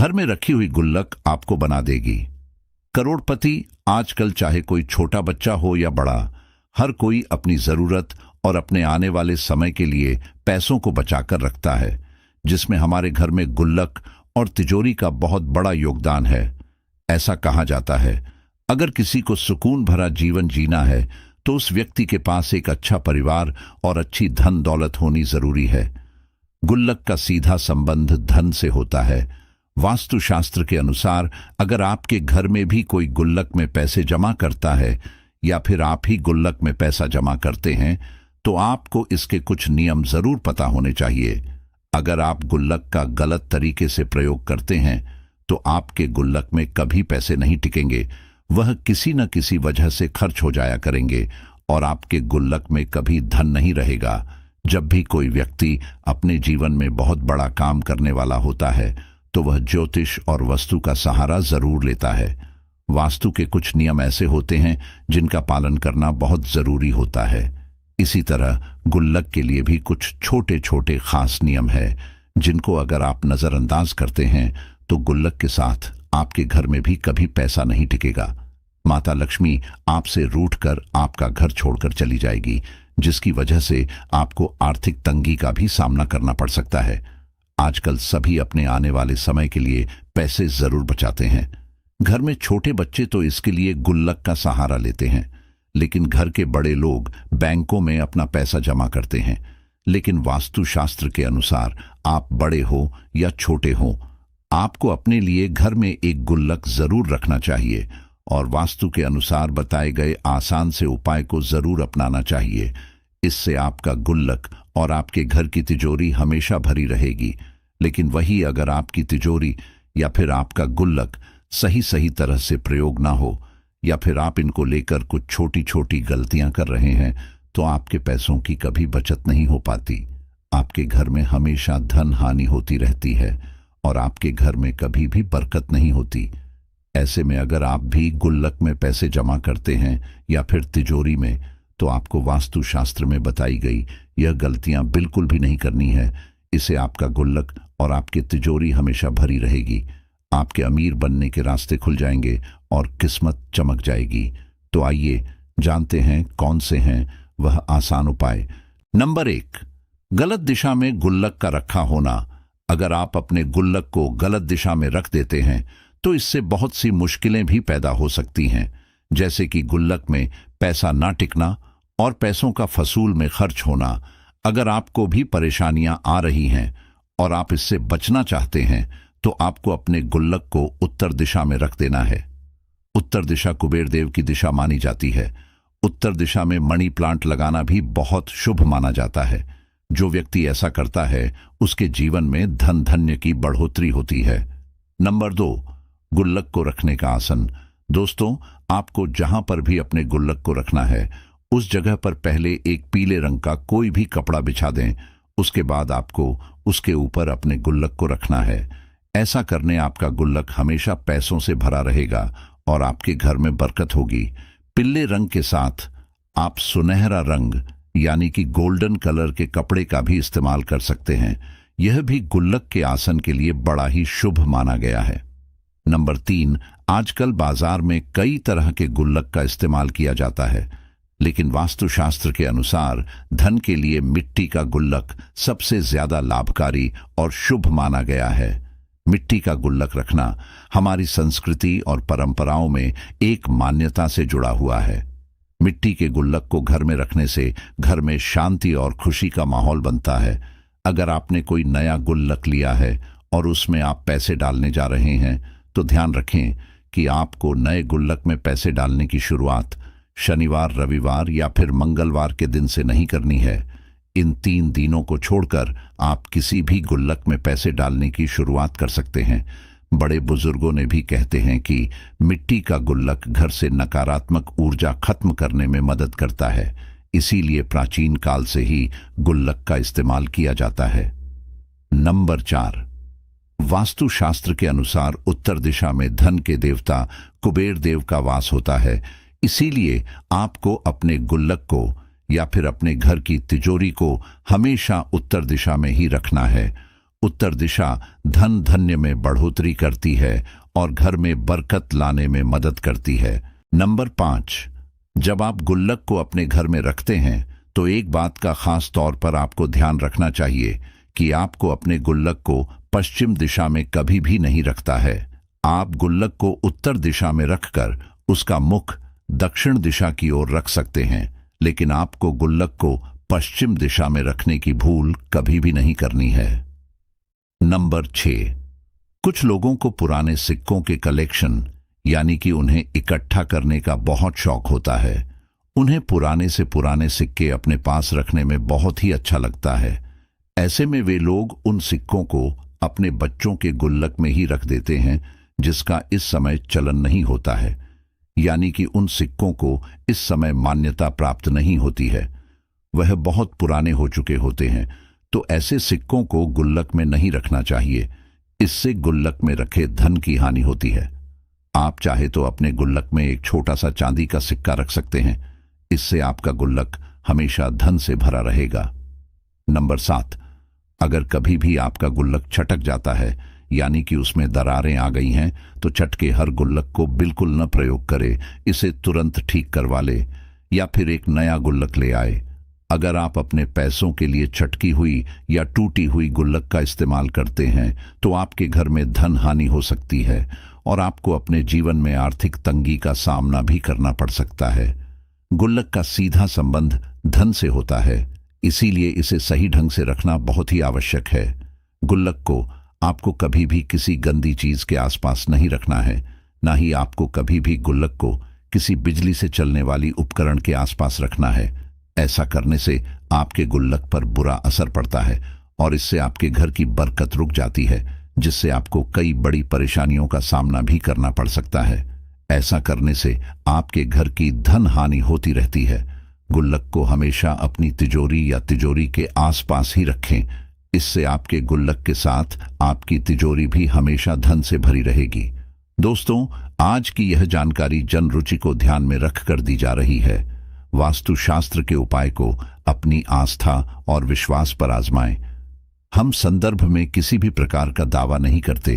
घर में रखी हुई गुल्लक आपको बना देगी करोड़पति। आजकल चाहे कोई छोटा बच्चा हो या बड़ा, हर कोई अपनी जरूरत और अपने आने वाले समय के लिए पैसों को बचाकर रखता है, जिसमें हमारे घर में गुल्लक और तिजोरी का बहुत बड़ा योगदान है। ऐसा कहा जाता है, अगर किसी को सुकून भरा जीवन जीना है तो उस व्यक्ति के पास एक अच्छा परिवार और अच्छी धन दौलत होनी जरूरी है। गुल्लक का सीधा संबंध धन से होता है। वास्तुशास्त्र के अनुसार अगर आपके घर में भी कोई गुल्लक में पैसे जमा करता है या फिर आप ही गुल्लक में पैसा जमा करते हैं तो आपको इसके कुछ नियम जरूर पता होने चाहिए। अगर आप गुल्लक का गलत तरीके से प्रयोग करते हैं तो आपके गुल्लक में कभी पैसे नहीं टिकेंगे, वह किसी न किसी वजह से खर्च हो जाया करेंगे और आपके गुल्लक में कभी धन नहीं रहेगा। जब भी कोई व्यक्ति अपने जीवन में बहुत बड़ा काम करने वाला होता है तो वह ज्योतिष और वास्तु का सहारा जरूर लेता है। वास्तु के कुछ नियम ऐसे होते हैं जिनका पालन करना बहुत जरूरी होता है। इसी तरह गुल्लक के लिए भी कुछ छोटे छोटे खास नियम है जिनको अगर आप नजरअंदाज करते हैं तो गुल्लक के साथ आपके घर में भी कभी पैसा नहीं टिकेगा। माता लक्ष्मी आपसे रूठकर आपका घर छोड़कर चली जाएगी, जिसकी वजह से आपको आर्थिक तंगी का भी सामना करना पड़ सकता है। आजकल सभी अपने आने वाले समय के लिए पैसे जरूर बचाते हैं। घर में छोटे बच्चे तो इसके लिए गुल्लक का सहारा लेते हैं, लेकिन घर के बड़े लोग बैंकों में अपना पैसा जमा करते हैं। लेकिन वास्तुशास्त्र के अनुसार आप बड़े हो या छोटे हो, आपको अपने लिए घर में एक गुल्लक जरूर रखना चाहिए और वास्तु के अनुसार बताए गए आसान से उपाय को जरूर अपनाना चाहिए। इससे आपका गुल्लक और आपके घर की तिजोरी हमेशा भरी रहेगी। लेकिन वही अगर आपकी तिजोरी या फिर आपका गुल्लक सही सही तरह से प्रयोग ना हो या फिर आप इनको लेकर कुछ छोटी छोटी गलतियां कर रहे हैं तो आपके पैसों की कभी बचत नहीं हो पाती। आपके घर में हमेशा धन हानि होती रहती है और आपके घर में कभी भी बरकत नहीं होती। ऐसे में अगर आप भी गुल्लक में पैसे जमा करते हैं या फिर तिजोरी में तो आपको वास्तुशास्त्र में बताई गई यह गलतियां बिल्कुल भी नहीं करनी है। इससे आपका गुल्लक और आपकी तिजोरी हमेशा भरी रहेगी। आपके अमीर बनने के रास्ते खुल जाएंगे और किस्मत चमक जाएगी। तो आइए जानते हैं कौन से हैं वह आसान उपाय। नंबर 1, गलत दिशा में गुल्लक का रखा होना। अगर आप अपने गुल्लक को गलत दिशा में रख देते हैं तो इससे बहुत सी मुश्किलें भी पैदा हो सकती हैं, जैसे कि गुल्लक में पैसा ना टिकना और पैसों का फसूल में खर्च होना। अगर आपको भी परेशानियां आ रही हैं और आप इससे बचना चाहते हैं तो आपको अपने गुल्लक को उत्तर दिशा में रख देना है। उत्तर दिशा कुबेर देव की दिशा मानी जाती है। उत्तर दिशा में मनी प्लांट लगाना भी बहुत शुभ माना जाता है। जो व्यक्ति ऐसा करता है उसके जीवन में धन धान्य की बढ़ोतरी होती है। नंबर 2, गुल्लक को रखने का आसन। दोस्तों, आपको जहां पर भी अपने गुल्लक को रखना है उस जगह पर पहले एक पीले रंग का कोई भी कपड़ा बिछा दें। उसके बाद आपको उसके ऊपर अपने गुल्लक को रखना है। ऐसा करने आपका गुल्लक हमेशा पैसों से भरा रहेगा और आपके घर में बरकत होगी। पीले रंग के साथ आप सुनहरा रंग यानी कि गोल्डन कलर के कपड़े का भी इस्तेमाल कर सकते हैं। यह भी गुल्लक के आसन के लिए बड़ा ही शुभ माना गया है। नंबर 3, आजकल बाजार में कई तरह के गुल्लक का इस्तेमाल किया जाता है, लेकिन वास्तुशास्त्र के अनुसार धन के लिए मिट्टी का गुल्लक सबसे ज्यादा लाभकारी और शुभ माना गया है। मिट्टी का गुल्लक रखना हमारी संस्कृति और परंपराओं में एक मान्यता से जुड़ा हुआ है। मिट्टी के गुल्लक को घर में रखने से घर में शांति और खुशी का माहौल बनता है। अगर आपने कोई नया गुल्लक लिया है और उसमें आप पैसे डालने जा रहे हैं तो ध्यान रखें कि आपको नए गुल्लक में पैसे डालने की शुरुआत शनिवार, रविवार या फिर मंगलवार के दिन से नहीं करनी है। इन 3 दिनों को छोड़कर आप किसी भी गुल्लक में पैसे डालने की शुरुआत कर सकते हैं। बड़े बुजुर्गों ने भी कहते हैं कि मिट्टी का गुल्लक घर से नकारात्मक ऊर्जा खत्म करने में मदद करता है। इसीलिए प्राचीन काल से ही गुल्लक का इस्तेमाल किया जाता है। नंबर 4, वास्तुशास्त्र के अनुसार उत्तर दिशा में धन के देवता कुबेर देव का वास होता है। इसीलिए आपको अपने गुल्लक को या फिर अपने घर की तिजोरी को हमेशा उत्तर दिशा में ही रखना है उत्तर दिशा धन धान्य में बढ़ोतरी करती है और घर में बरकत लाने में मदद करती है। नंबर 5, जब आप गुल्लक को अपने घर में रखते हैं तो एक बात का खास तौर पर आपको ध्यान रखना चाहिए कि आपको अपने गुल्लक को पश्चिम दिशा में कभी भी नहीं रखता है। आप गुल्लक को उत्तर दिशा में रखकर उसका मुख दक्षिण दिशा की ओर रख सकते हैं, लेकिन आपको गुल्लक को पश्चिम दिशा में रखने की भूल कभी भी नहीं करनी है। नंबर 6, कुछ लोगों को पुराने सिक्कों के कलेक्शन यानी कि उन्हें इकट्ठा करने का बहुत शौक होता है। उन्हें पुराने से पुराने सिक्के अपने पास रखने में बहुत ही अच्छा लगता है। ऐसे में वे लोग उन सिक्कों को अपने बच्चों के गुल्लक में ही रख देते हैं जिसका इस समय चलन नहीं होता है, यानी कि उन सिक्कों को इस समय मान्यता प्राप्त नहीं होती है, वह बहुत पुराने हो चुके होते हैं। तो ऐसे सिक्कों को गुल्लक में नहीं रखना चाहिए, इससे गुल्लक में रखे धन की हानि होती है। आप चाहे तो अपने गुल्लक में एक छोटा सा चांदी का सिक्का रख सकते हैं, इससे आपका गुल्लक हमेशा धन से भरा रहेगा। नंबर 7, अगर कभी भी आपका गुल्लक छटक जाता है यानी कि उसमें दरारें आ गई हैं तो चटके हर गुल्लक को बिल्कुल न प्रयोग करे, इसे तुरंत ठीक करवा ले या फिर एक नया गुल्लक ले आए। अगर आप अपने पैसों के लिए चटकी हुई या टूटी हुई गुल्लक का इस्तेमाल करते हैं तो आपके घर में धन हानि हो सकती है और आपको अपने जीवन में आर्थिक तंगी का सामना भी करना पड़ सकता है। गुल्लक का सीधा संबंध धन से होता है, इसीलिए इसे सही ढंग से रखना बहुत ही आवश्यक है। गुल्लक को आपको कभी भी किसी गंदी चीज के आसपास नहीं रखना है, ना ही आपको कभी भी गुल्लक को किसी बिजली से चलने वाली उपकरण के आसपास रखना है। ऐसा करने से आपके गुल्लक पर बुरा असर पड़ता है और इससे आपके घर की बरकत रुक जाती है, जिससे आपको कई बड़ी परेशानियों का सामना भी करना पड़ सकता है। ऐसा करने से आपके घर की धन हानि होती रहती है। गुल्लक को हमेशा अपनी तिजोरी या तिजोरी के आसपास ही रखें, इससे आपके गुल्लक के साथ आपकी तिजोरी भी हमेशा धन से भरी रहेगी। दोस्तों, आज की यह जानकारी जन रुचि को ध्यान में रखकर दी जा रही है। वास्तुशास्त्र के उपाय को अपनी आस्था और विश्वास पर आजमाएं। हम संदर्भ में किसी भी प्रकार का दावा नहीं करते,